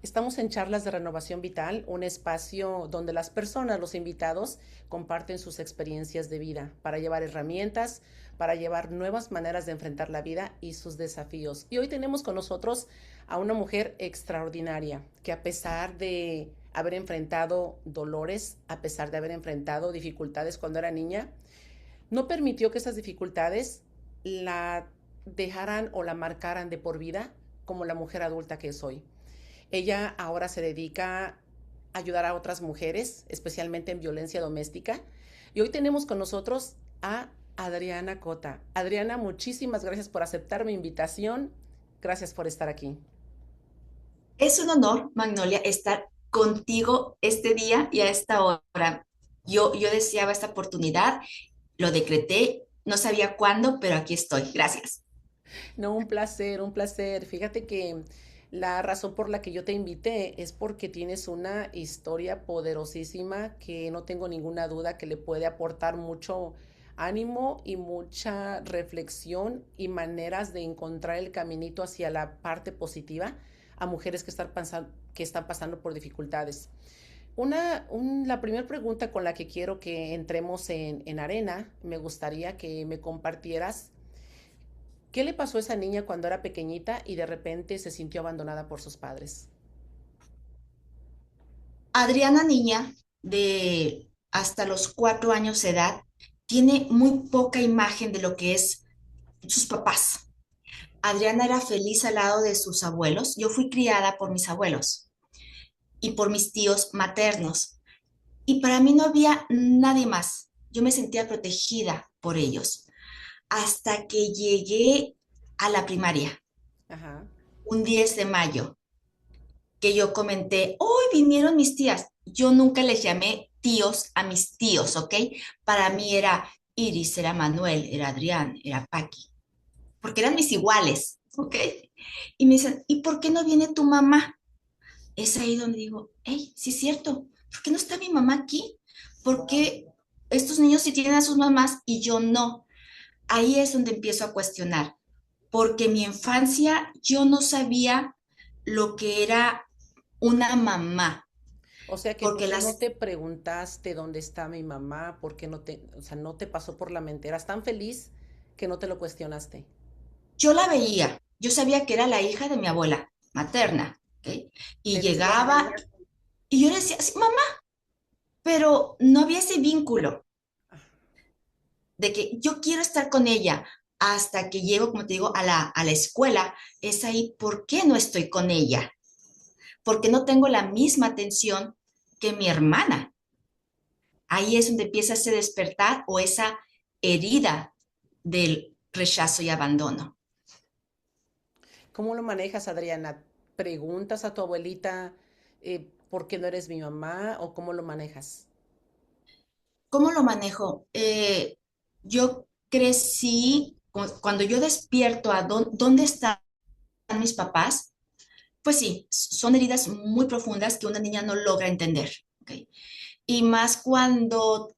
Estamos en Charlas de Renovación Vital, un espacio donde las personas, los invitados, comparten sus experiencias de vida para llevar herramientas, para llevar nuevas maneras de enfrentar la vida y sus desafíos. Y hoy tenemos con nosotros a una mujer extraordinaria que, a pesar de haber enfrentado dolores, a pesar de haber enfrentado dificultades cuando era niña, no permitió que esas dificultades la dejaran o la marcaran de por vida como la mujer adulta que es hoy. Ella ahora se dedica a ayudar a otras mujeres, especialmente en violencia doméstica. Y hoy tenemos con nosotros a Adriana Cota. Adriana, muchísimas gracias por aceptar mi invitación. Gracias por estar aquí. Es un honor, Magnolia, estar contigo este día y a esta hora. Yo deseaba esta oportunidad, lo decreté, no sabía cuándo, pero aquí estoy. Gracias. No, un placer, un placer. Fíjate que la razón por la que yo te invité es porque tienes una historia poderosísima que no tengo ninguna duda que le puede aportar mucho ánimo y mucha reflexión y maneras de encontrar el caminito hacia la parte positiva a mujeres que están pasando por dificultades. La primera pregunta con la que quiero que entremos en arena, me gustaría que me compartieras. ¿Qué le pasó a esa niña cuando era pequeñita y de repente se sintió abandonada por sus padres? Adriana, niña de hasta los 4 años de edad, tiene muy poca imagen de lo que es sus papás. Adriana era feliz al lado de sus abuelos. Yo fui criada por mis abuelos y por mis tíos maternos. Y para mí no había nadie más. Yo me sentía protegida por ellos hasta que llegué a la primaria, Ajá. un 10 de mayo, que yo comenté, hoy vinieron mis tías. Yo nunca les llamé tíos a mis tíos, ¿ok? Para mí era Iris, era Manuel, era Adrián, era Paqui, porque eran mis iguales, ¿ok? Y me dicen, ¿y por qué no viene tu mamá? Es ahí donde digo, hey, sí es cierto, ¿por qué no está mi mamá aquí? ¿Por Wow. qué estos niños sí tienen a sus mamás y yo no? Ahí es donde empiezo a cuestionar, porque en mi infancia yo no sabía lo que era una mamá, O sea que porque tú no las, te preguntaste dónde está mi mamá, por qué no te, o sea, no te pasó por la mente. Eras tan feliz que no te lo cuestionaste. yo la veía, yo sabía que era la hija de mi abuela materna, ¿ok? Y Le decías llegaba niña. y yo le decía, sí, mamá, pero no había ese vínculo de que yo quiero estar con ella hasta que llego, como te digo, a la escuela. Es ahí, ¿por qué no estoy con ella? Porque no tengo la misma atención que mi hermana. Ahí es donde empieza ese despertar o esa herida del rechazo y abandono. ¿Cómo lo manejas, Adriana? ¿Preguntas a tu abuelita por qué no eres mi mamá o cómo lo manejas? ¿Cómo lo manejo? Yo crecí, cuando yo despierto a dónde están mis papás, pues sí, son heridas muy profundas que una niña no logra entender. ¿Okay? Y más cuando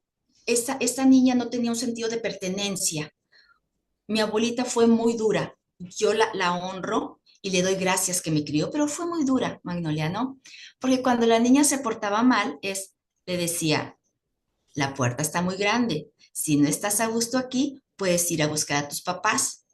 esta niña no tenía un sentido de pertenencia. Mi abuelita fue muy dura. Yo la honro y le doy gracias que me crió, pero fue muy dura, Magnolia, ¿no? Porque cuando la niña se portaba mal, le decía, la puerta está muy grande. Si no estás a gusto aquí, puedes ir a buscar a tus papás.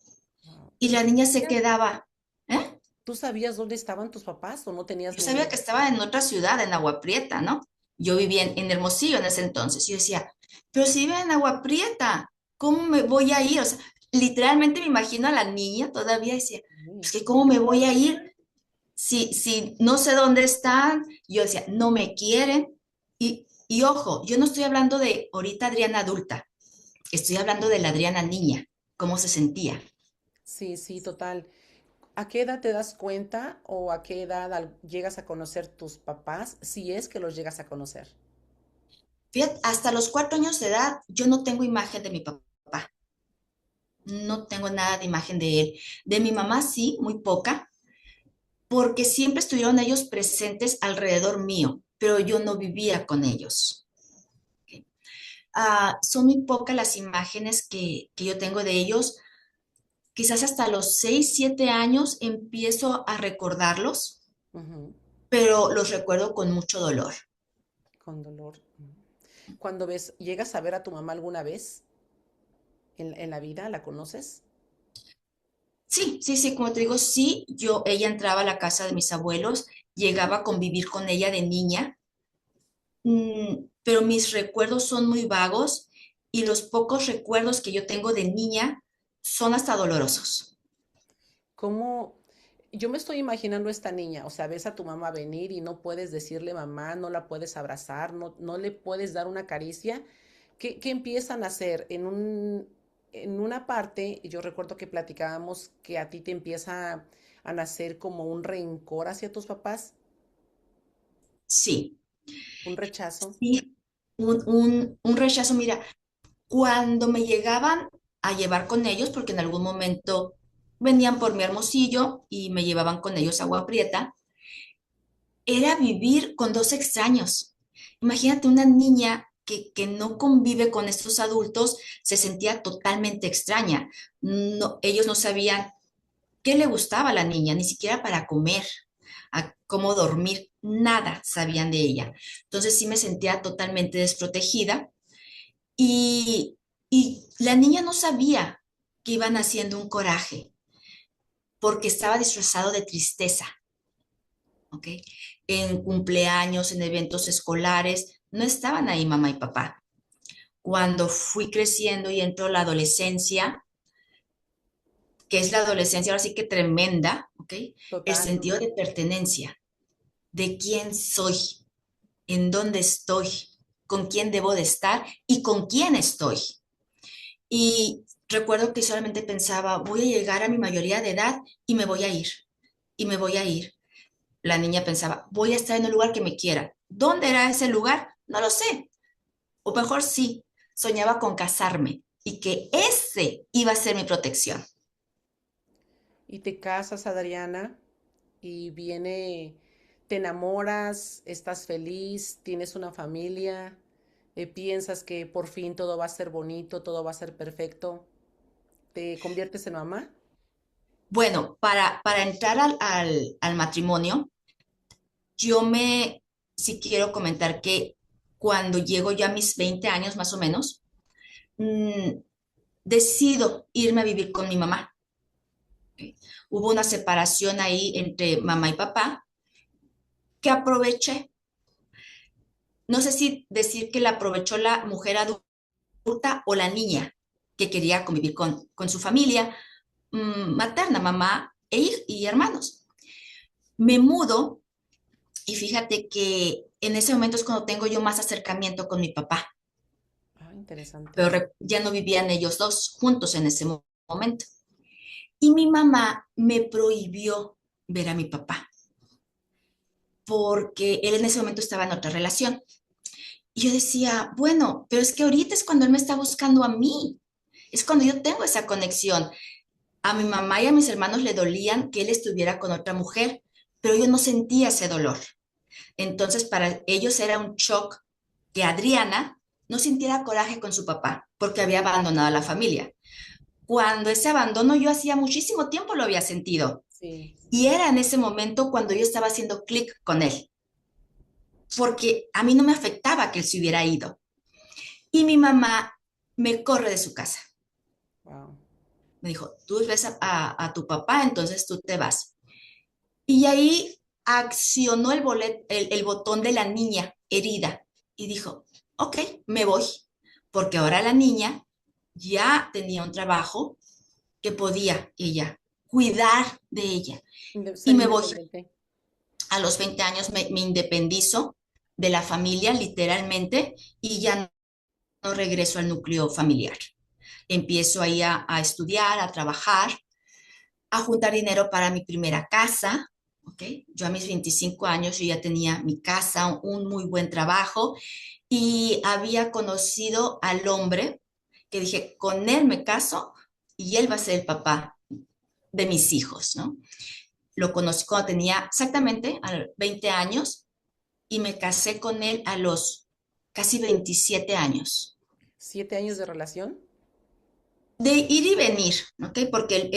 Wow. Y ¿Y la tú niña se sabías, quedaba, ¿eh? tú sabías dónde estaban tus papás o no tenías Yo ni sabía idea? que estaba en otra ciudad, en Agua Prieta, ¿no? Yo vivía en Hermosillo en ese entonces. Yo decía, pero si vive en Agua Prieta, ¿cómo me voy a ir? O sea, literalmente me imagino a la niña todavía decía, Sí. pues que cómo me voy a ir si no sé dónde están. Yo decía, no me quieren. Y ojo, yo no estoy hablando de ahorita Adriana adulta, estoy hablando de la Adriana niña, cómo se sentía. Sí, sí, total. ¿A qué edad te das cuenta o a qué edad llegas a conocer tus papás, si es que los llegas a conocer? Fíjate, hasta los 4 años de edad yo no tengo imagen de mi papá, no tengo nada de imagen de él. De mi mamá sí, muy poca, porque siempre estuvieron ellos presentes alrededor mío, pero yo no vivía con ellos. Son muy pocas las imágenes que yo tengo de ellos. Quizás hasta los 6, 7 años empiezo a recordarlos, Ujú. pero los recuerdo con mucho dolor. Con dolor. Cuando llegas a ver a tu mamá alguna vez en la vida, ¿la conoces? Sí, sí, sí, como te digo, sí, ella entraba a la casa de mis abuelos, llegaba a convivir con ella de niña, pero mis recuerdos son muy vagos y los pocos recuerdos que yo tengo de niña son hasta dolorosos. ¿Cómo? Yo me estoy imaginando a esta niña, o sea, ves a tu mamá venir y no puedes decirle mamá, no la puedes abrazar, no le puedes dar una caricia. ¿Qué empiezan a hacer? En una parte, yo recuerdo que platicábamos que a ti te empieza a nacer como un rencor hacia tus papás, Sí, un rechazo. sí, un rechazo. Mira, cuando me llegaban a llevar con ellos, porque en algún momento venían por mi Hermosillo y me llevaban con ellos a Agua Prieta, era vivir con dos extraños. Imagínate una niña que no convive con estos adultos, se sentía totalmente extraña. No, ellos no sabían qué le gustaba a la niña, ni siquiera para comer, a cómo dormir, nada sabían de ella. Entonces sí me sentía totalmente desprotegida y, y la niña no sabía que iban haciendo un coraje porque estaba disfrazado de tristeza, ¿ok? En cumpleaños, en eventos escolares, no estaban ahí mamá y papá. Cuando fui creciendo y entró la adolescencia, que es la adolescencia ahora sí que tremenda, ¿ok? El Total. sentido de pertenencia, de quién soy, en dónde estoy, con quién debo de estar y con quién estoy. Y recuerdo que solamente pensaba, voy a llegar a mi mayoría de edad y me voy a ir, y me voy a ir. La niña pensaba, voy a estar en un lugar que me quiera. ¿Dónde era ese lugar? No lo sé. O mejor sí, soñaba con casarme y que ese iba a ser mi protección. Y te casas, Adriana, y te enamoras, estás feliz, tienes una familia, piensas que por fin todo va a ser bonito, todo va a ser perfecto, te conviertes en mamá. Bueno, para entrar al matrimonio, sí quiero comentar que cuando llego ya a mis 20 años más o menos, mmm, decido irme a vivir con mi mamá. ¿Ok? Hubo una separación ahí entre mamá y papá que aproveché. No sé si decir que la aprovechó la mujer adulta o la niña que quería convivir con su familia materna, mamá y hermanos. Me mudo y fíjate que en ese momento es cuando tengo yo más acercamiento con mi papá, Ah, interesante. pero ya no vivían ellos dos juntos en ese momento. Y mi mamá me prohibió ver a mi papá porque él en ese momento estaba en otra relación. Y yo decía, bueno, pero es que ahorita es cuando él me está buscando a mí, es cuando yo tengo esa conexión. A mi mamá y a mis hermanos le dolían que él estuviera con otra mujer, pero yo no sentía ese dolor. Entonces, para ellos era un shock que Adriana no sintiera coraje con su papá porque había abandonado a la familia. Cuando ese abandono yo hacía muchísimo tiempo lo había sentido. Sí. Y era en ese momento cuando yo estaba haciendo clic con él, porque a mí no me afectaba que él se hubiera ido. Y mi mamá me corre de su casa. Wow. Me dijo, tú ves a tu papá, entonces tú te vas. Y ahí accionó el botón de la niña herida y dijo, ok, me voy, porque ahora la niña ya tenía un trabajo que podía ella cuidar de ella. Y Ser me voy. independiente. A los 20 años me independizo de la familia literalmente y ya no regreso al núcleo familiar. Empiezo ahí a estudiar, a trabajar, a juntar dinero para mi primera casa. ¿Okay? Yo a mis 25 años yo ya tenía mi casa, un muy buen trabajo y había conocido al hombre que dije, con él me caso y él va a ser el papá de mis hijos, ¿no? Lo conocí cuando tenía exactamente 20 años y me casé con él a los casi 27 años. 7 años de relación. de ir y venir, ¿ok? Porque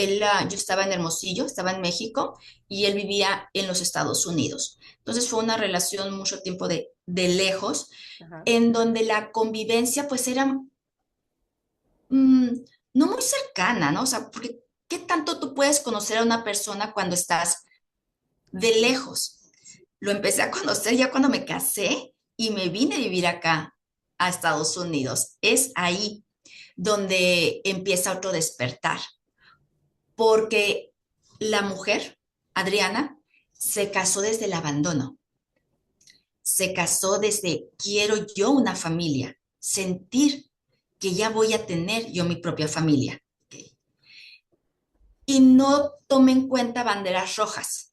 yo estaba en Hermosillo, estaba en México y él vivía en los Estados Unidos. Entonces fue una relación mucho tiempo de lejos, Ajá. en donde la convivencia pues era mm, no muy cercana, ¿no? O sea, porque ¿qué tanto tú puedes conocer a una persona cuando estás de Sí. lejos? Lo empecé a conocer ya cuando me casé y me vine a vivir acá a Estados Unidos. Es ahí donde empieza otro despertar, porque la mujer, Adriana, se casó desde el abandono, se casó desde quiero yo una familia, sentir que ya voy a tener yo mi propia familia. ¿Okay? Y no tomé en cuenta banderas rojas.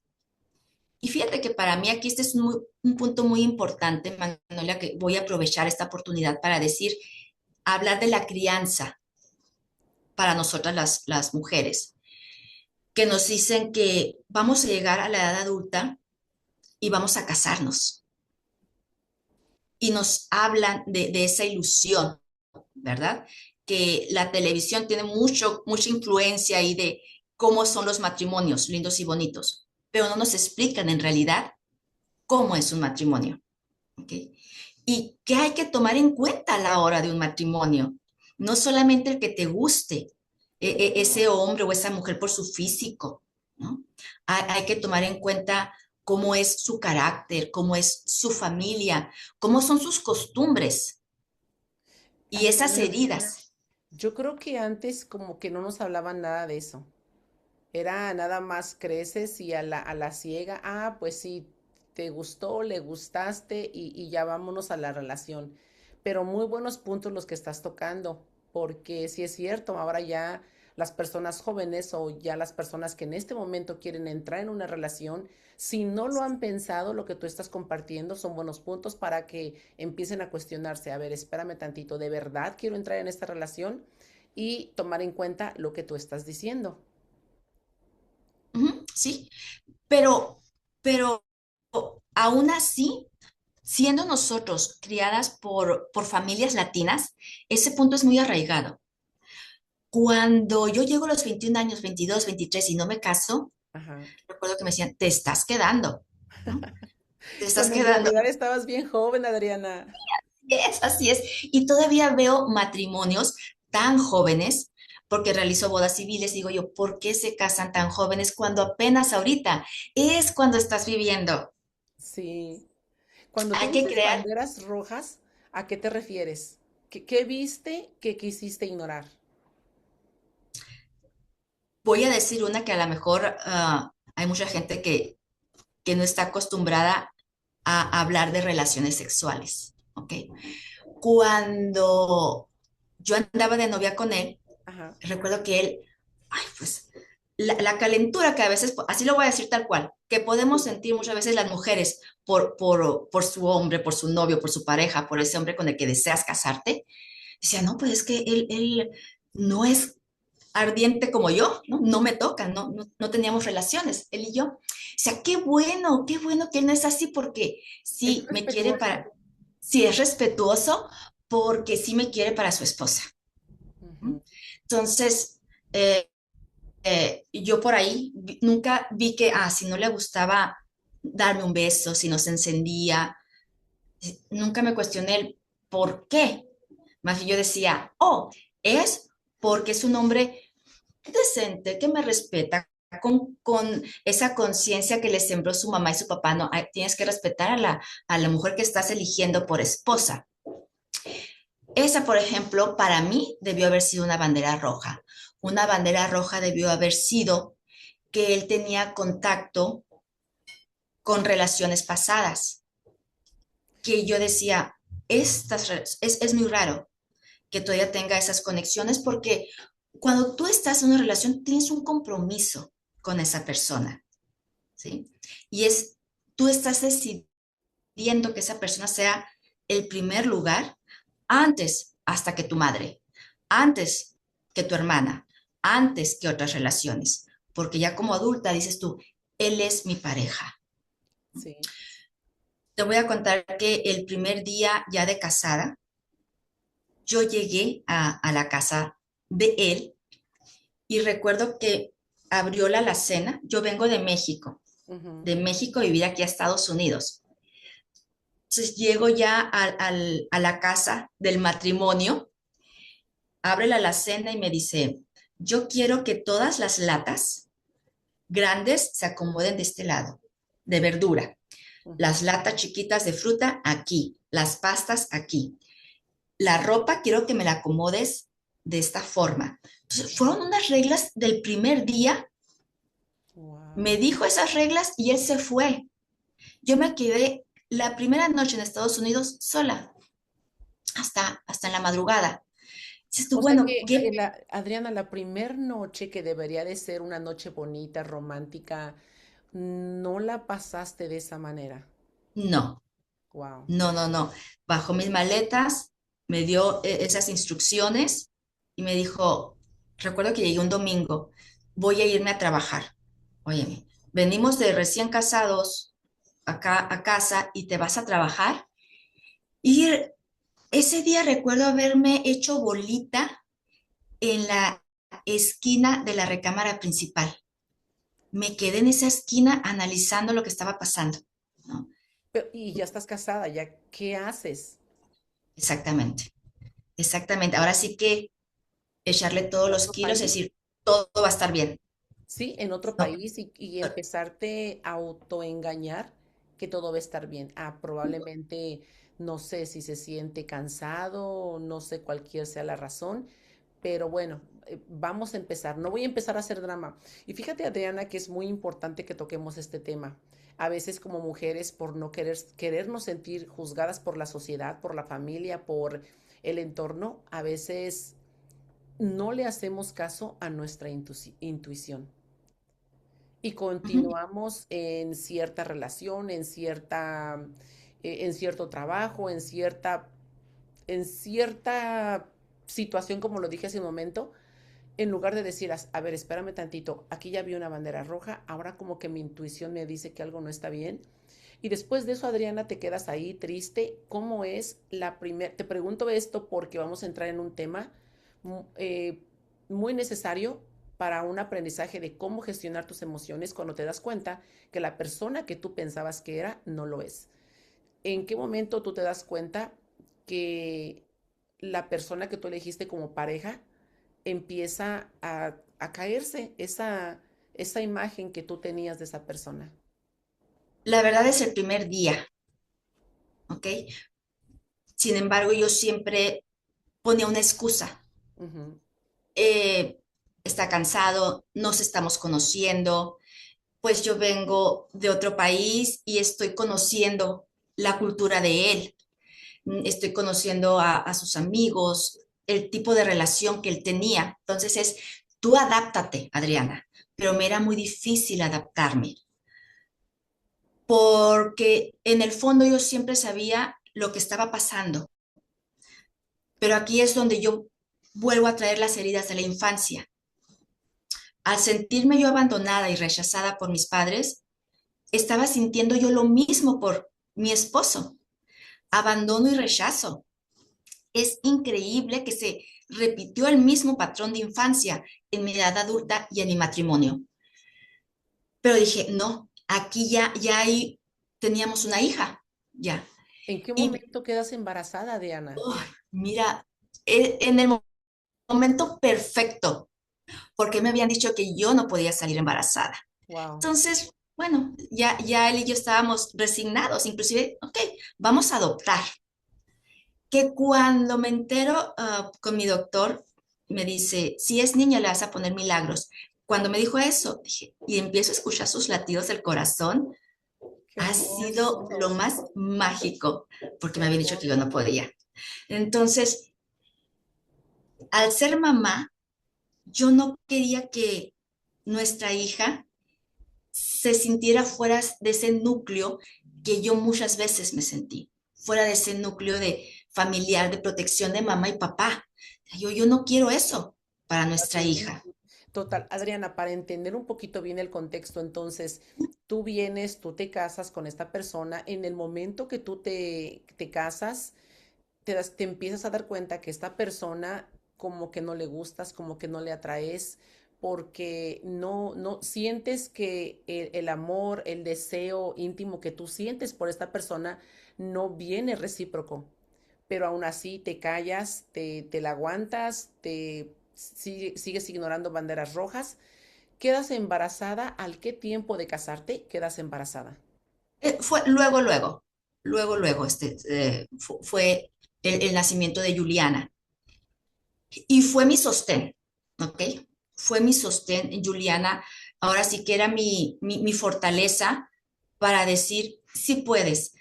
Y fíjate que para mí aquí este es un punto muy importante, Manuela, que voy a aprovechar esta oportunidad para decir, hablar de la crianza para nosotras las mujeres, que nos dicen que vamos a llegar a la edad adulta y vamos a casarnos. Y nos hablan de esa ilusión, ¿verdad? Que la televisión tiene mucha influencia ahí de cómo son los matrimonios lindos y bonitos, pero no nos explican en realidad cómo es un matrimonio. ¿Okay? Y qué hay que tomar en cuenta a la hora de un matrimonio. No solamente el que te guste, ese hombre o esa mujer por su físico, ¿no? Hay que tomar en cuenta cómo es su carácter, cómo es su familia, cómo son sus costumbres y esas Adriana, heridas. yo creo que antes como que no nos hablaban nada de eso. Era nada más creces y a la ciega, ah, pues sí, te gustó, le gustaste y ya vámonos a la relación. Pero muy buenos puntos los que estás tocando, porque sí es cierto, ahora ya las personas jóvenes o ya las personas que en este momento quieren entrar en una relación, si no lo han pensado, lo que tú estás compartiendo son buenos puntos para que empiecen a cuestionarse, a ver, espérame tantito, ¿de verdad quiero entrar en esta relación? Y tomar en cuenta lo que tú estás diciendo. Ujú, sí, pero aún así, siendo nosotros criadas por familias latinas, ese punto es muy arraigado. Cuando yo llego a los 21 años, 22, 23 y no me caso, Ajá. recuerdo que me decían, te estás quedando, ¿no? Te estás Cuando en quedando. realidad estabas bien joven, Adriana. Así es. Y todavía veo matrimonios tan jóvenes, porque realizo bodas civiles, digo yo, ¿por qué se casan tan jóvenes cuando apenas ahorita es cuando estás viviendo? Sí. Cuando tú Hay que dices crear. banderas rojas, ¿a qué te refieres? ¿Qué viste que quisiste ignorar? Voy a decir una que a lo mejor hay mucha gente que no está acostumbrada a hablar de relaciones sexuales, ¿ok? Cuando yo andaba de novia con él, Ajá. recuerdo que él, ay, pues, la calentura que a veces, así lo voy a decir tal cual, que podemos Sí. sentir muchas veces las mujeres por su hombre, por su novio, por su pareja, por ese hombre con el que deseas casarte, decía, no, pues es que él no es ardiente como yo, ¿no? No me toca, no teníamos relaciones, él y yo. O sea, qué bueno que él no es así porque Es sí me quiere respetuoso. para, sí es respetuoso porque sí me quiere para su esposa. ¿No? Ujú. Entonces, eh, yo por ahí nunca vi que, si no le gustaba darme un beso, si no se encendía, nunca me cuestioné el por qué. Más bien yo decía, oh, es porque es un hombre decente, que me respeta, con esa conciencia que le sembró su mamá y su papá. No, tienes que respetar a la mujer que estás eligiendo por esposa. Esa, por ejemplo, para mí debió haber sido una bandera roja. Una bandera roja debió haber sido que él tenía contacto con relaciones pasadas, que yo decía, es muy raro que todavía tenga esas conexiones porque cuando tú estás en una relación tienes un compromiso con esa persona, ¿sí? Y tú estás decidiendo que esa persona sea el primer lugar antes hasta que tu madre, antes que tu hermana, antes que otras relaciones, porque ya como adulta dices tú, él es mi pareja. Sí. Te voy a contar que el primer día ya de casada, yo llegué a la casa de él y recuerdo que abrió la alacena. Yo vengo Ujú. de México vivir aquí a Estados Unidos. Entonces llego ya a la casa del matrimonio, abre la alacena y me dice, yo quiero que todas las latas grandes se acomoden de este lado, de verdura. Ujú. Las latas chiquitas de fruta aquí, las pastas aquí. La ropa quiero que me la acomodes de esta forma. Entonces, fueron unas reglas del primer día. Me Wow. dijo esas reglas y él se fue. Yo me quedé la primera noche en Estados Unidos sola, hasta en la madrugada. Dices tú, O sea bueno, que ¿qué? Adriana, la primer noche que debería de ser una noche bonita, romántica, no la pasaste de esa manera. No, Wow. no, no, no. Bajó mis maletas, me dio esas instrucciones y me dijo, recuerdo que llegué un domingo, voy a irme a trabajar. Óyeme, venimos de recién casados acá a casa y te vas a trabajar. Y ese día recuerdo haberme hecho bolita en la esquina de la recámara principal. Me quedé en esa esquina analizando lo que estaba pasando, ¿no? Y ya estás casada, ya, ¿qué haces? Exactamente, exactamente. Ahora sí que echarle todos En los otro kilos y país, decir, todo va a estar bien. sí, en otro No, país y empezarte a autoengañar que todo va a estar bien. Ah, probablemente no sé si se siente cansado, no sé cualquier sea la razón, pero bueno, vamos a empezar. No voy a empezar a hacer drama. Y fíjate, Adriana, que es muy importante que toquemos este tema. A veces como mujeres, por no querernos sentir juzgadas por la sociedad, por la familia, por el entorno, a veces no le hacemos caso a nuestra intuición y ujú, continuamos en cierta relación, en cierto trabajo, en cierta situación, como lo dije hace un momento, en lugar de decir, a ver, espérame tantito, aquí ya vi una bandera roja, ahora como que mi intuición me dice que algo no está bien. Y después de eso, Adriana, te quedas ahí triste. ¿Cómo es la primera? Te pregunto esto porque vamos a entrar en un tema eh, muy necesario para un aprendizaje de cómo gestionar tus emociones cuando te das cuenta que la persona que tú pensabas que era no lo es. ¿En qué momento tú te das cuenta que la persona que tú elegiste como pareja empieza a caerse esa imagen que tú tenías de esa persona? la verdad es el primer día, ¿ok? Sin embargo, yo siempre ponía una excusa. Ujú. Eh, Está cansado, nos estamos conociendo, pues yo vengo de otro país y estoy conociendo la cultura de él, estoy conociendo a sus amigos, el tipo de relación que él tenía. Entonces tú adáptate, Adriana, pero me era muy difícil adaptarme porque en el fondo yo siempre sabía lo que estaba pasando, pero aquí es donde yo vuelvo a traer las heridas de la infancia. Al sentirme yo abandonada y rechazada por mis padres, estaba sintiendo yo lo mismo por mi esposo, abandono y rechazo. Es increíble que se repitió el mismo patrón de infancia en mi edad adulta y en mi matrimonio. Pero dije, no, aquí ya ahí teníamos una hija, ya. ¿En qué Y momento quedas embarazada, Diana? oh, mira, en el momento perfecto, porque me habían dicho que yo no podía salir embarazada. Wow. Entonces, bueno, ya él y yo estábamos resignados, inclusive, ok, vamos a adoptar. Que cuando me entero con mi doctor, me dice, si es niña le vas a poner Milagros. Cuando me dijo eso, dije, y empiezo a escuchar sus latidos del corazón, Qué ha sido lo hermoso, más mágico, porque qué me habían dicho que yo no hermoso. podía. Entonces, al ser mamá, yo no quería que nuestra hija se sintiera fuera de ese núcleo que yo muchas veces me sentí, fuera de ese núcleo de familiar, de protección de mamá y papá. Yo no quiero eso para nuestra Así. hija. Total, Adriana, para entender un poquito bien el contexto, entonces, tú vienes, tú te casas con esta persona, en el momento que tú te casas, te empiezas a dar cuenta que esta persona como que no le gustas, como que no le atraes, porque no sientes que el amor, el deseo íntimo que tú sientes por esta persona no viene recíproco, pero aún así te callas, te la aguantas, sigues ignorando banderas rojas, quedas embarazada. ¿Al qué tiempo de casarte quedas embarazada? Fue luego, fue el nacimiento de Juliana. Y fue mi sostén, ¿ok? Fue mi sostén, Juliana. Ahora sí que era mi fortaleza para decir, sí puedes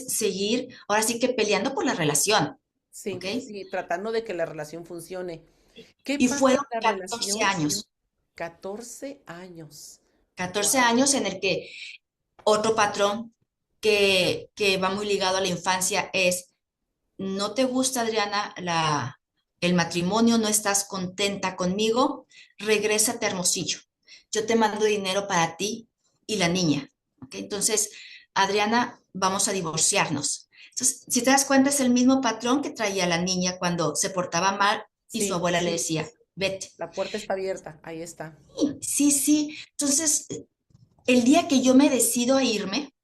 seguir, ahora sí que peleando por la relación, ¿ok? Sí, sí, tratando de que la relación funcione. ¿Qué Y pasa fueron en la 14 relación? años, 14 años. 14 Wow. años en el que otro patrón que va muy ligado a la infancia es, no te gusta, Adriana, el matrimonio, no estás contenta conmigo, regrésate a Hermosillo. Yo te mando dinero para ti y la niña. ¿Ok? Entonces, Adriana, vamos a divorciarnos. Entonces, si te das cuenta, es el mismo patrón que traía la niña cuando se portaba mal y su Sí, abuela le sí, decía, vete. la puerta está abierta, ahí está. Sí, sí. Entonces, el día que yo me decido a irme,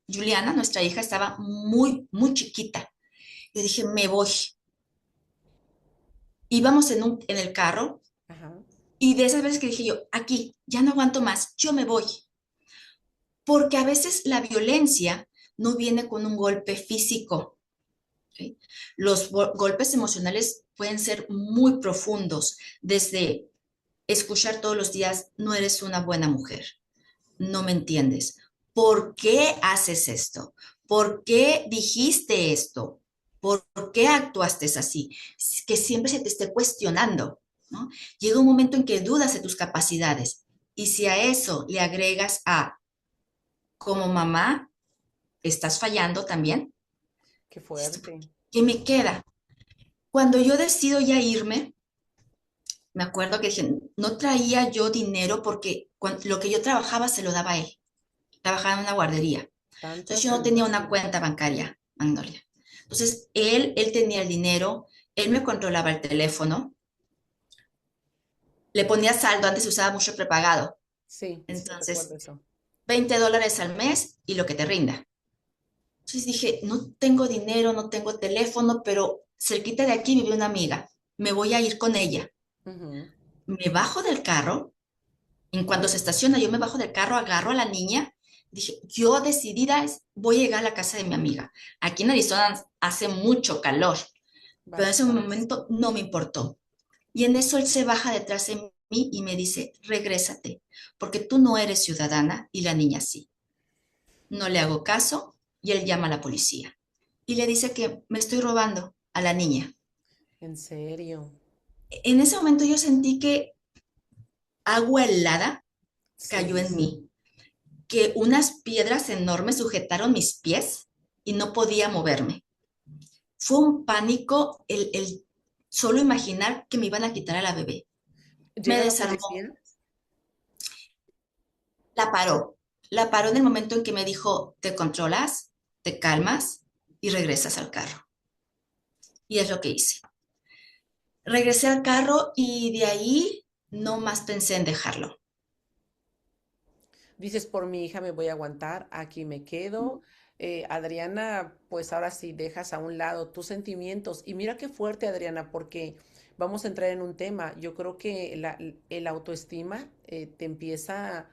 Juliana, nuestra hija, estaba muy chiquita. Yo dije, me voy. Íbamos en el carro Ajá. y de esas veces que dije yo, aquí, ya no aguanto más, yo me voy. Porque a veces la violencia no viene con un golpe físico. ¿Ok? Los golpes emocionales pueden ser muy profundos, desde escuchar todos los días, no eres una buena mujer, no me entiendes. ¿Por qué haces esto? ¿Por qué dijiste esto? ¿Por qué actuaste así? Que siempre se te esté cuestionando, ¿no? Llega un momento en que dudas de tus capacidades. Y si a eso le agregas a, como mamá, estás fallando también, Qué fuerte. ¿qué me queda? Cuando yo decido ya irme, me acuerdo que dije, no traía yo dinero porque lo que yo trabajaba se lo daba a él. Trabajaba en una guardería. Tanto Entonces yo no así. tenía una cuenta bancaria, Magnolia. Entonces él tenía el dinero, él me controlaba el teléfono, le ponía saldo, antes se usaba mucho prepagado. Sí, sí, recuerdo Entonces, eso. $20 al mes y lo que te rinda. Entonces dije, no tengo dinero, no tengo teléfono, pero cerquita de aquí vive una amiga, me voy a ir con ella. Ujú. Me bajo del carro, en cuanto se estaciona, yo me bajo del carro, agarro a la niña, dije, yo decidida voy a llegar a la casa de mi amiga. Aquí en Arizona hace mucho calor, pero en ese Bastante. momento no me importó. Y en eso él se baja detrás de mí y me dice, regrésate, porque tú no eres ciudadana y la niña sí. No le hago caso y él llama a la policía y le dice que me estoy robando a la niña. En serio. En ese momento yo sentí que agua helada cayó Sí. en mí, que unas piedras enormes sujetaron mis pies y no podía moverme. Fue un pánico el solo imaginar que me iban a quitar a la bebé. Me ¿Llega la desarmó, policía? la paró. La paró en el momento en que me dijo, te controlas, te calmas y regresas al carro. Y es lo que hice. Regresé al carro y de ahí no más pensé en dejarlo. Dices, por mi hija me voy a aguantar, aquí me quedo. Adriana, pues ahora sí dejas a un lado tus sentimientos. Y mira qué fuerte, Adriana, porque vamos a entrar en un tema. Yo creo que el autoestima te empieza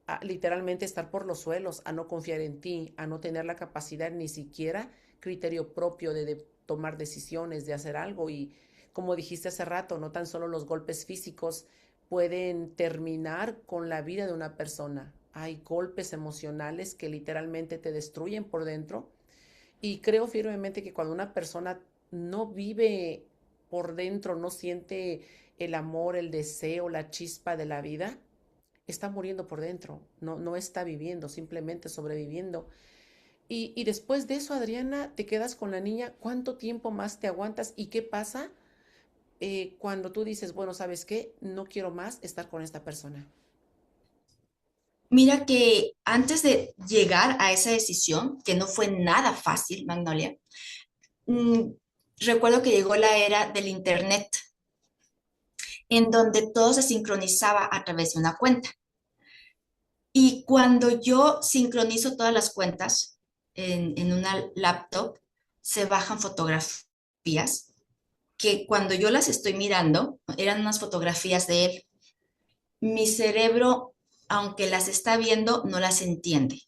a literalmente estar por los suelos, a no confiar en ti, a no tener la capacidad ni siquiera criterio propio de tomar decisiones, de hacer algo. Y como dijiste hace rato, no tan solo los golpes físicos pueden terminar con la vida de una persona. Hay golpes emocionales que literalmente te destruyen por dentro. Y creo firmemente que cuando una persona no vive por dentro, no siente el amor, el deseo, la chispa de la vida, está muriendo por dentro, no está viviendo, simplemente sobreviviendo. Y después de eso, Adriana, te quedas con la niña. ¿Cuánto tiempo más te aguantas? ¿Y qué pasa cuando tú dices, bueno, ¿sabes qué? No quiero más estar con esta persona. Mira que antes de llegar a esa decisión, que no fue nada fácil, Magnolia, mm, recuerdo que llegó la era del internet en donde todo se sincronizaba a través de una cuenta. Y cuando yo sincronizo todas las cuentas en una laptop, se bajan fotografías que cuando yo las estoy mirando, eran unas fotografías de él. Mi cerebro, aunque las está viendo, no las entiende,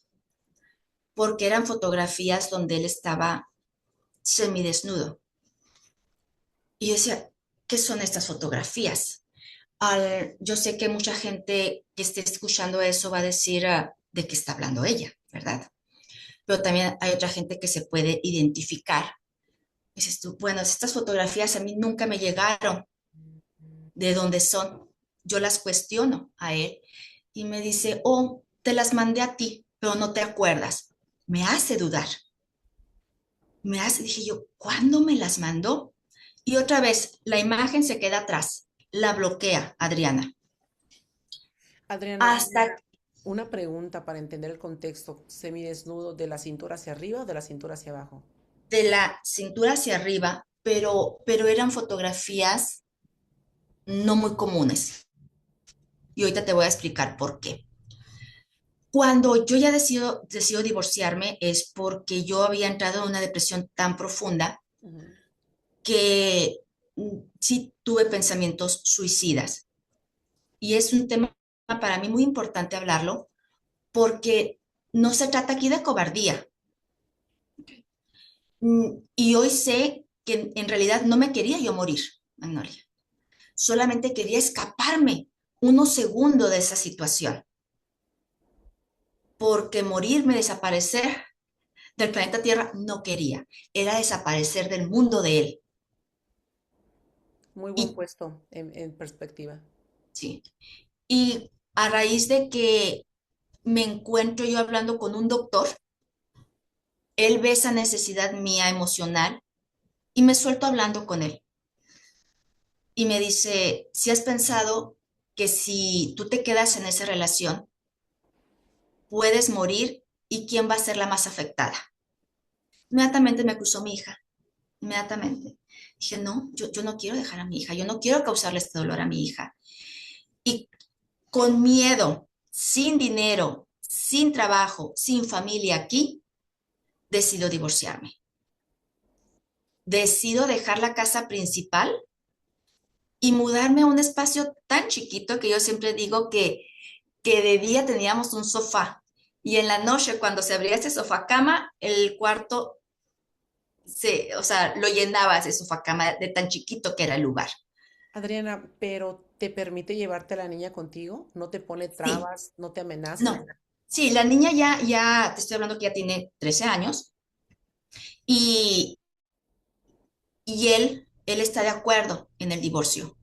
porque eran fotografías donde él estaba semidesnudo. Y yo decía, ¿qué son estas fotografías? Yo sé que mucha gente que esté escuchando eso va a decir de qué está hablando ella, ¿verdad? Pero también hay otra gente que se puede identificar. Dices tú, bueno, estas fotografías a mí nunca me llegaron de dónde son. Yo las cuestiono a él y me dice, oh, te las mandé a ti, pero no te acuerdas. Me hace dudar. Dije yo, ¿cuándo me las mandó? Y otra vez, la imagen se queda atrás, la bloquea Adriana. Adriana, Hasta una pregunta para entender el contexto. ¿Semidesnudo de la cintura hacia arriba o de la cintura hacia abajo? de la cintura hacia arriba, pero eran fotografías no muy comunes. Y ahorita te voy a explicar por qué. Cuando yo ya decido divorciarme es porque yo había entrado en una depresión tan profunda Ujú. que sí tuve pensamientos suicidas. Y es un tema para mí muy importante hablarlo porque no se trata aquí de cobardía. Y hoy sé que en realidad no me quería yo morir, Magnolia. Solamente quería escaparme unos segundos de esa situación. Porque morirme, desaparecer del planeta Tierra, no quería. Era desaparecer del mundo de él. Muy buen Y, puesto en perspectiva. sí. Y a raíz de que me encuentro yo hablando con un doctor, él ve esa necesidad mía emocional y me suelto hablando con él. Y me dice, si has pensado que si tú te quedas en esa relación, puedes morir y quién va a ser la más afectada. Inmediatamente me cruzó mi hija, inmediatamente. Dije, no, yo no quiero dejar a mi hija, yo no quiero causarle este dolor a mi hija. Y con miedo, sin dinero, sin trabajo, sin familia aquí, decido divorciarme. Decido dejar la casa principal y mudarme a un espacio tan chiquito que yo siempre digo que de día teníamos un sofá y en la noche cuando se abría ese sofá cama, el cuarto o sea, lo llenaba ese sofá cama de tan chiquito que era el lugar. Adriana, pero ¿te permite llevarte a la niña contigo? ¿No te pone Sí, trabas? ¿No te amenaza? no. Sí, la niña ya, te estoy hablando que ya tiene 13 años y, y él está de acuerdo en el divorcio.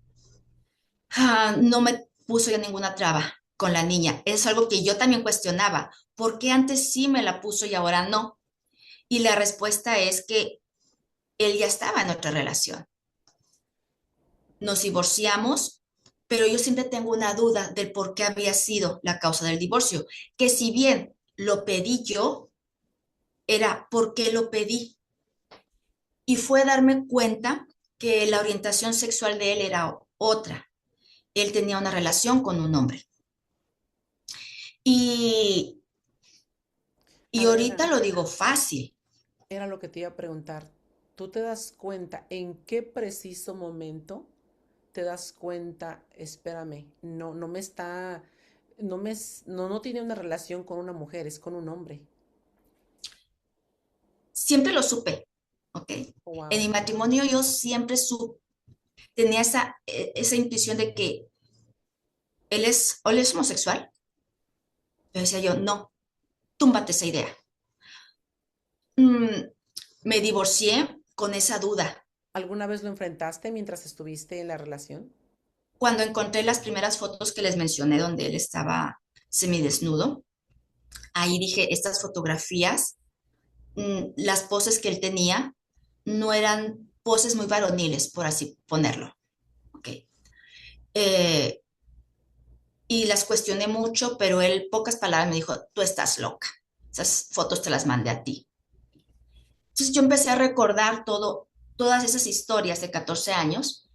No me puso ya ninguna traba con la niña. Es algo que yo también cuestionaba. ¿Por qué antes sí me la puso y ahora no? Y la respuesta es que él ya estaba en otra relación. Nos divorciamos, pero yo siempre tengo una duda del por qué había sido la causa del divorcio, que si bien lo pedí yo, era por qué lo pedí. Y fue darme cuenta que la orientación sexual de él era otra. Él tenía una relación con un hombre. Y, y ahorita Adriana, lo digo fácil. era lo que te iba a preguntar. ¿Tú te das cuenta en qué preciso momento te das cuenta, espérame, no me está, no tiene una relación con una mujer, es con un hombre? Siempre lo supe, ¿ok? Oh, En wow. mi matrimonio yo siempre tenía esa intuición de que él es homosexual. Pero decía yo, no, túmbate esa idea. Mm, Me divorcié con esa duda. ¿Alguna vez lo enfrentaste mientras estuviste en la relación? Cuando encontré las primeras fotos que les mencioné donde él estaba semidesnudo, ahí dije, estas fotografías, las poses que él tenía, no eran poses muy varoniles, por así ponerlo. Okay. Eh, y las cuestioné mucho, pero él, pocas palabras, me dijo, tú estás loca. Esas fotos te las mandé a ti. Entonces yo empecé a recordar todas esas historias de 14 años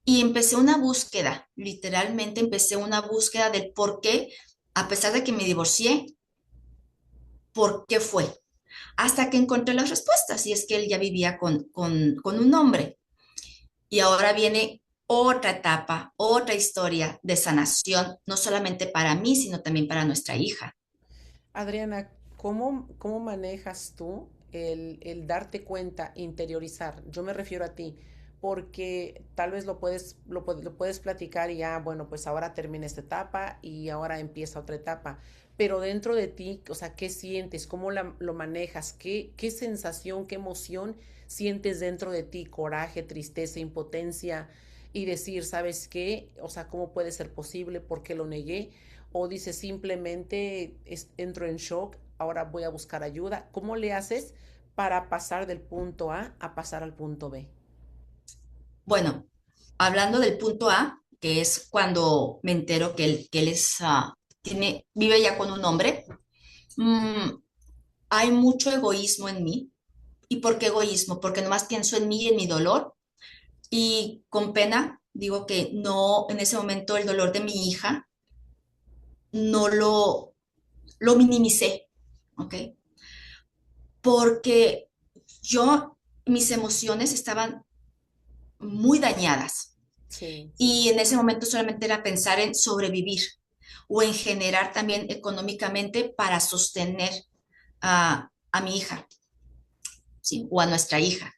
Y empecé una búsqueda, literalmente empecé una búsqueda del por qué, a pesar de que me divorcié, por qué fue. Hasta que encontré las respuestas, y es que él ya vivía con un hombre. Y ahora viene otra etapa, otra historia de sanación, no solamente para mí, sino también para nuestra hija. Adriana, ¿cómo manejas tú el darte cuenta, interiorizar? Yo me refiero a ti, porque tal vez lo puedes platicar y ya, bueno, pues ahora termina esta etapa y ahora empieza otra etapa. Pero dentro de ti, o sea, ¿qué sientes? ¿Cómo lo manejas? ¿Qué sensación, qué emoción sientes dentro de ti? Coraje, tristeza, impotencia y decir, ¿sabes qué? O sea, ¿cómo puede ser posible? ¿Por qué lo negué? O dices simplemente entro en shock, ahora voy a buscar ayuda. ¿Cómo le haces para pasar del punto A pasar al punto B? Bueno, hablando del punto A, que es cuando me entero que él es, vive ya con un hombre, mm, hay mucho egoísmo en mí. ¿Y por qué egoísmo? Porque nomás pienso en mí y en mi dolor. Y con pena digo que no, en ese momento el dolor de mi hija no lo minimicé, ¿ok? Porque yo, mis emociones estaban muy dañadas. Sí, Y en ese momento solamente era pensar en sobrevivir o en generar también económicamente para sostener a mi hija, ¿sí? O a nuestra hija.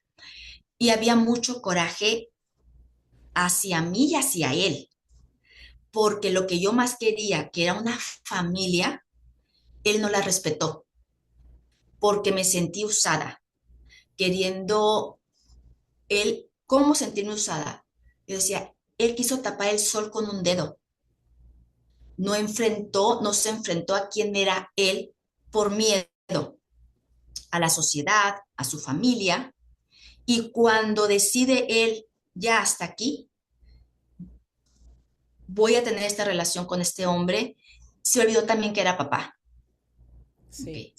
Y había mucho coraje hacia mí y hacia él, porque lo que yo más quería, que era una familia, él no la respetó, porque me sentí usada, queriendo él, ¿cómo sentirme usada? Yo decía, él quiso tapar el sol con un dedo, no se enfrentó a quién era él por miedo a la sociedad, a su familia, y cuando decide él, ya hasta aquí, voy a tener esta relación con este hombre, se olvidó también que era papá. sí. Okay.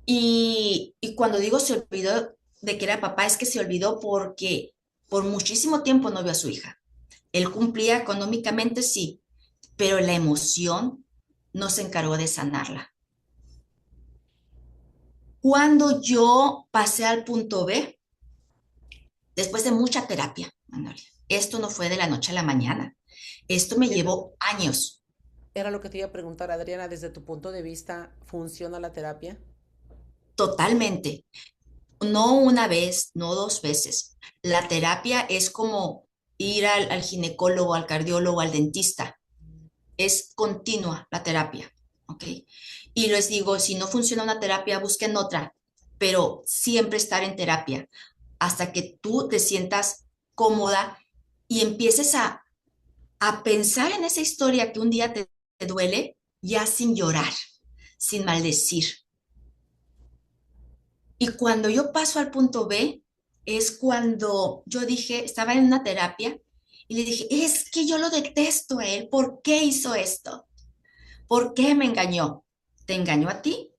Y cuando digo se olvidó de que era papá, es que se olvidó porque por muchísimo tiempo no vio a su hija. Él cumplía económicamente, sí, pero la emoción no se encargó de sanarla. Cuando yo pasé al punto B, después de mucha terapia, Manuel, esto no fue de la noche a la mañana, esto me Era, llevó años, era lo que te iba a preguntar, Adriana, desde tu punto de vista, ¿funciona la terapia? totalmente. No una vez, no dos veces. La terapia es como ir al ginecólogo, al cardiólogo, al dentista. Es continua la terapia, ¿ok? Y les digo, si no funciona una terapia, busquen otra, pero siempre estar en terapia hasta que tú te sientas cómoda y empieces a pensar en esa historia que un día te duele, ya sin llorar, sin maldecir. Y cuando yo paso al punto B, es cuando yo dije, estaba en una terapia y le dije, es que yo lo detesto a él, ¿por qué hizo esto? ¿Por qué me engañó? ¿Te engañó a ti?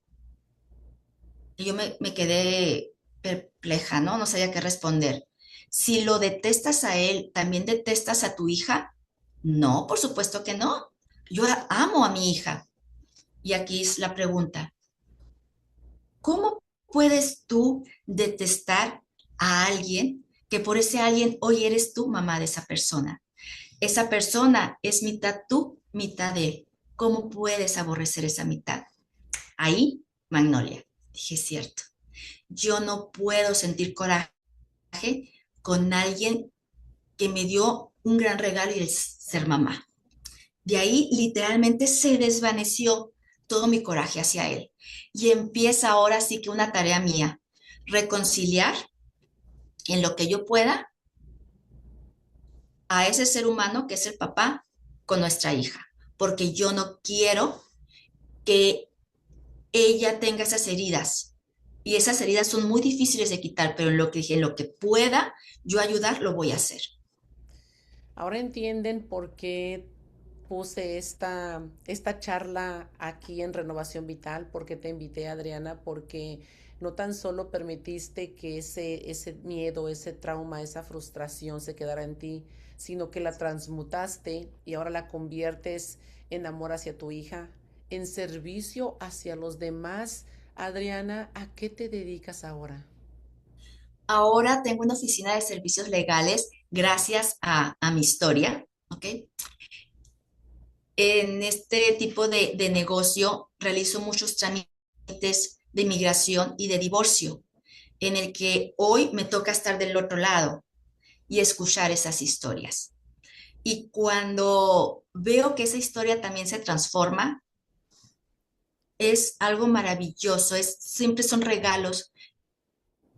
Y yo me quedé perpleja, ¿no? No sabía qué responder. Si lo detestas a él, ¿también detestas a tu hija? No, por supuesto que no. Yo amo a mi hija. Y aquí es la pregunta. ¿Cómo puedes tú detestar a alguien que por ese alguien hoy eres tú mamá de esa persona? Esa persona es mitad tú, mitad él. ¿Cómo puedes aborrecer esa mitad? Ahí, Magnolia, dije, cierto, yo no puedo sentir coraje con alguien que me dio un gran regalo y es ser mamá. De ahí literalmente se desvaneció todo mi coraje hacia él. Y empieza ahora sí que una tarea mía, reconciliar en lo que yo pueda a ese ser humano que es el papá con nuestra hija, porque yo no quiero que ella tenga esas heridas. Y esas heridas son muy difíciles de quitar, pero en lo que dije, en lo que pueda yo ayudar, lo voy a hacer. Ahora entienden por qué puse esta charla aquí en Renovación Vital, porque te invité, Adriana, porque no tan solo permitiste que ese miedo, ese trauma, esa frustración se quedara en ti, sino que la transmutaste y ahora la conviertes en amor hacia tu hija, en servicio hacia los demás. Adriana, ¿a qué te dedicas ahora? Ahora tengo una oficina de servicios legales gracias a mi historia, ¿ok? En este tipo de negocio realizo muchos trámites de inmigración y de divorcio, en el que hoy me toca estar del otro lado y escuchar esas historias. Y cuando veo que esa historia también se transforma, es algo maravilloso, siempre son regalos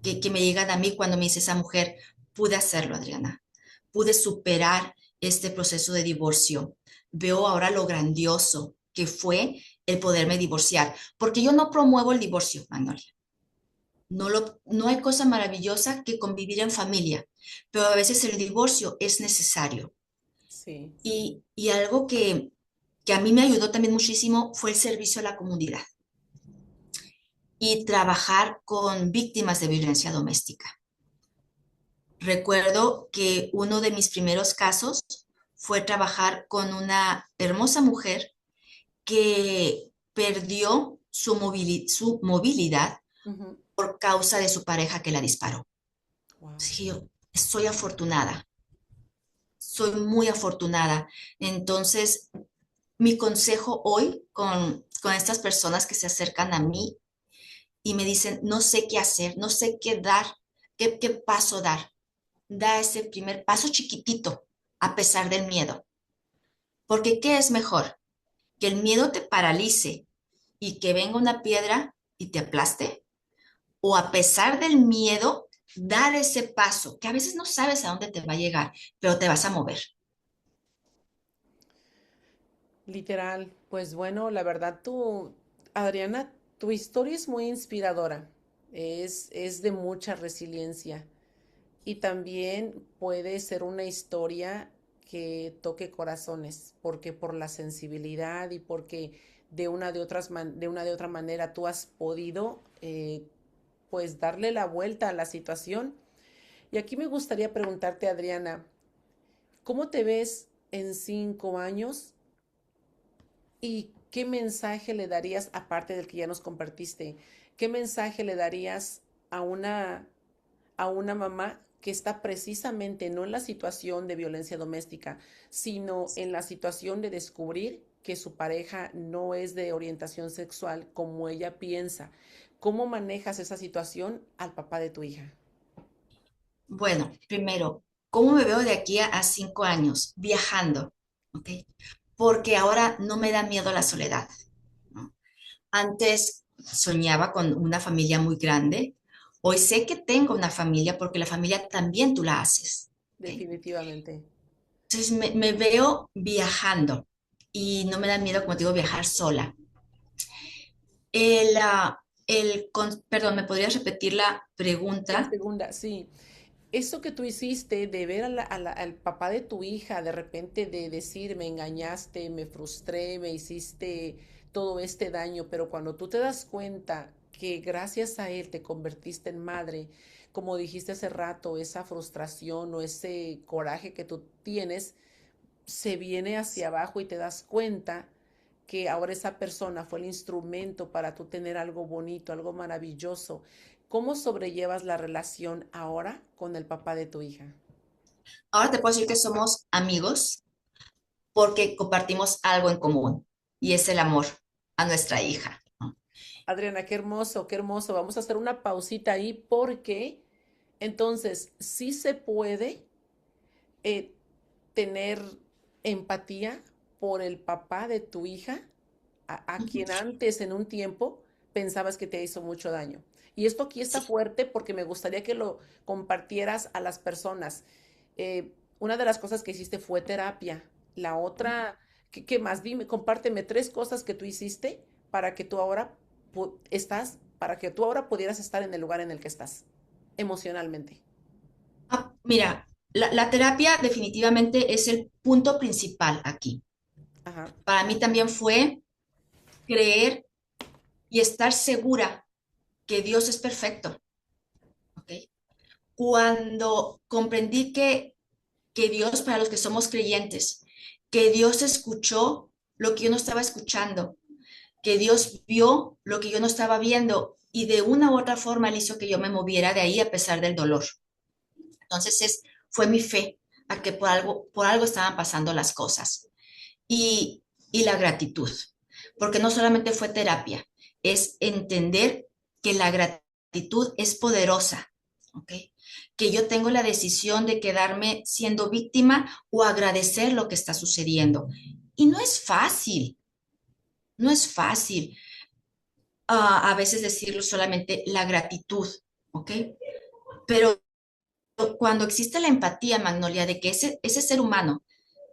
que me llegan a mí cuando me dice esa mujer, pude hacerlo, Adriana, pude superar este proceso de divorcio. Veo ahora lo grandioso que fue el poderme divorciar, porque yo no promuevo el divorcio, Magnolia. No hay cosa maravillosa que convivir en familia, pero a veces el divorcio es necesario. Sí. Y algo que a mí me ayudó también muchísimo fue el servicio a la comunidad y trabajar con víctimas de violencia doméstica. Recuerdo que uno de mis primeros casos fue trabajar con una hermosa mujer que perdió su movilidad Ujú. por causa de su pareja que la disparó. Wow. Sí, yo soy afortunada, soy muy afortunada. Entonces, mi consejo hoy con estas personas que se acercan a mí y me dicen, no sé qué hacer, no sé qué dar, qué paso dar. Da ese primer paso chiquitito a pesar del miedo. Porque ¿qué es mejor? ¿Que el miedo te paralice y que venga una piedra y te aplaste? ¿O a pesar del miedo, dar ese paso que a veces no sabes a dónde te va a llegar, pero te vas a mover? Literal, pues bueno, la verdad Adriana, tu historia es muy inspiradora, es de mucha resiliencia y también puede ser una historia que toque corazones, porque por la sensibilidad y porque de una de otra manera tú has podido pues darle la vuelta a la situación. Y aquí me gustaría preguntarte, Adriana, ¿cómo te ves en 5 años? ¿Y qué mensaje le darías, aparte del que ya nos compartiste, qué mensaje le darías a a una mamá que está precisamente no en la situación de violencia doméstica, sino en la situación de descubrir que su pareja no es de orientación sexual como ella piensa? ¿Cómo manejas esa situación al papá de tu hija? Bueno, primero, ¿cómo me veo de aquí a 5 años? Viajando, ¿ok? Porque ahora no me da miedo la soledad, ¿no? Antes soñaba con una familia muy grande. Hoy sé que tengo una familia porque la familia también tú la haces, ¿ok? Definitivamente. Entonces me veo viajando y no me da miedo, como te digo, viajar sola. Perdón, ¿me podrías repetir la La pregunta? segunda, sí. Eso que tú hiciste de ver al papá de tu hija, de repente de decir, me engañaste, me frustré, me hiciste todo este daño, pero cuando tú te das cuenta que gracias a él te convertiste en madre, como dijiste hace rato, esa frustración o ese coraje que tú tienes se viene hacia abajo y te das cuenta que ahora esa persona fue el instrumento para tú tener algo bonito, algo maravilloso. ¿Cómo sobrellevas la relación ahora con el papá de tu hija? Ahora te puedo decir que somos amigos porque compartimos algo en común y es el amor a nuestra hija, ¿no? Adriana, qué hermoso, qué hermoso. Vamos a hacer una pausita ahí porque entonces sí se puede eh, tener empatía por el papá de tu hija, a Ujú. quien antes en un tiempo pensabas que te hizo mucho daño. Y esto aquí está Sí. fuerte porque me gustaría que lo compartieras a las personas. Una de las cosas que hiciste fue terapia. La otra, ¿qué más? Dime, compárteme 3 cosas que tú hiciste para que tú ahora para que tú ahora pudieras estar en el lugar en el que estás, emocionalmente. Mira, la terapia definitivamente es el punto principal aquí. Ajá. Para mí también fue creer y estar segura que Dios es perfecto, ¿ok? Cuando comprendí que que Dios, para los que somos creyentes, que Dios escuchó lo que yo no estaba escuchando, que Dios vio lo que yo no estaba viendo y de una u otra forma Él hizo que yo me moviera de ahí a pesar del dolor. Entonces fue mi fe a que por algo estaban pasando las cosas. Y la gratitud, porque no solamente fue terapia, es entender que la gratitud es poderosa, ¿ok? Que yo tengo la decisión de quedarme siendo víctima o agradecer lo que está sucediendo. Y no es fácil, no es fácil a veces decirlo solamente la gratitud, ¿ok? Pero cuando existe la empatía, Magnolia, de que ese ser humano,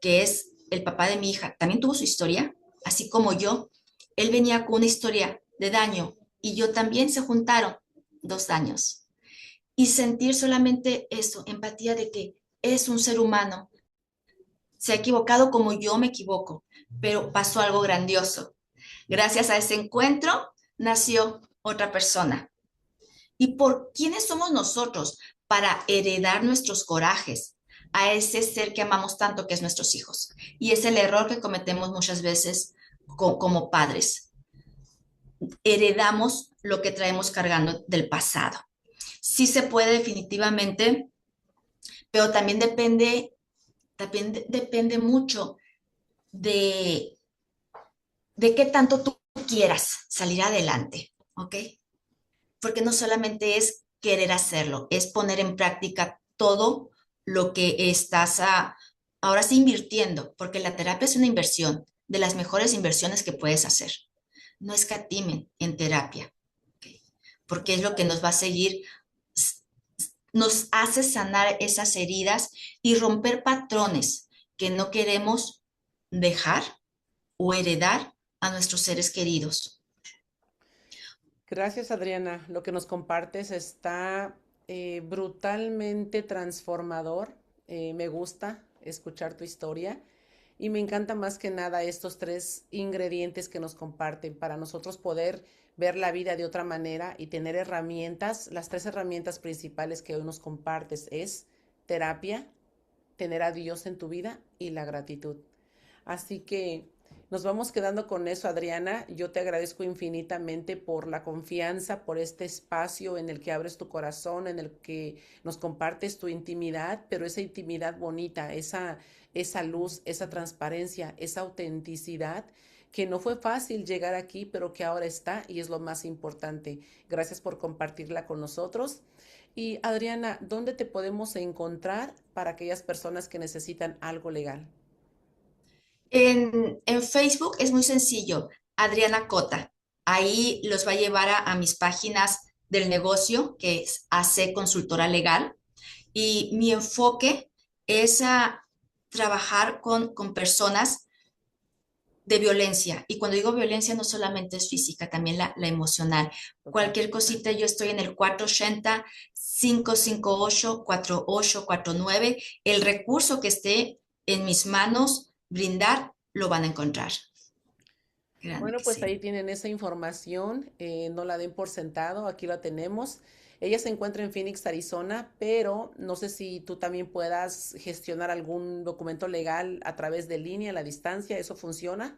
que es el papá de mi hija, también tuvo su historia, así como yo, él venía con una historia de daño y yo también se juntaron 2 daños. Y sentir solamente eso, empatía de que es un ser humano, se ha equivocado como yo me equivoco, pero pasó algo grandioso. Gracias a ese encuentro nació otra persona. ¿Y por quiénes somos nosotros para heredar nuestros corajes a ese ser que amamos tanto que es nuestros hijos? Y es el error que cometemos muchas veces como padres. Heredamos lo que traemos cargando del pasado. Sí se puede definitivamente, pero también depende mucho de, de qué tanto tú quieras salir adelante, ¿ok? Porque no solamente es querer hacerlo, es poner en práctica todo lo que estás ahora sí invirtiendo, porque la terapia es una inversión, de las mejores inversiones que puedes hacer. No escatimen en terapia, ¿okay? Porque es lo que nos va a seguir, nos hace sanar esas heridas y romper patrones que no queremos dejar o heredar a nuestros seres queridos. Gracias, Adriana. Lo que nos compartes está brutalmente transformador. Me gusta escuchar tu historia y me encanta más que nada estos tres ingredientes que nos comparten para nosotros poder ver la vida de otra manera y tener herramientas. Las tres herramientas principales que hoy nos compartes es terapia, tener a Dios en tu vida y la gratitud. Así que nos vamos quedando con eso, Adriana. Yo te agradezco infinitamente por la confianza, por este espacio en el que abres tu corazón, en el que nos compartes tu intimidad, pero esa intimidad bonita, esa luz, esa transparencia, esa autenticidad que no fue fácil llegar aquí, pero que ahora está y es lo más importante. Gracias por compartirla con nosotros. Y Adriana, ¿dónde te podemos encontrar para aquellas personas que necesitan algo legal? En Facebook es muy sencillo, Adriana Cota. Ahí los va a llevar a mis páginas del negocio, que es AC Consultora Legal. Y mi enfoque es a trabajar con personas de violencia. Y cuando digo violencia, no solamente es física, también la emocional. Total. Cualquier cosita, yo estoy en el 480-558-4849. El recurso que esté en mis manos, brindar, lo van a encontrar. Créanme Bueno, que pues sí. ahí tienen esa información, no la den por sentado, aquí la tenemos. Ella se encuentra en Phoenix, Arizona, pero no sé si tú también puedas gestionar algún documento legal a través de línea, a la distancia, ¿eso funciona?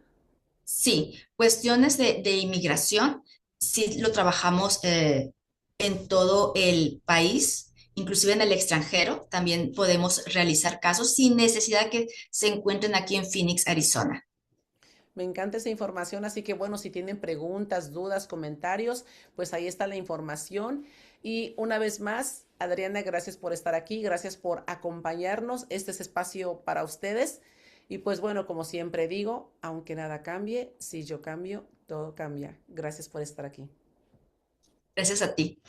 Sí, cuestiones de inmigración, sí lo trabajamos en todo el país, inclusive en el extranjero, también podemos realizar casos sin necesidad que se encuentren aquí en Phoenix, Arizona. Me encanta esa información, así que bueno, si tienen preguntas, dudas, comentarios, pues ahí está la información. Y una vez más, Adriana, gracias por estar aquí, gracias por acompañarnos. Este es espacio para ustedes. Y pues bueno, como siempre digo, aunque nada cambie, si yo cambio, todo cambia. Gracias por estar aquí. Gracias a ti.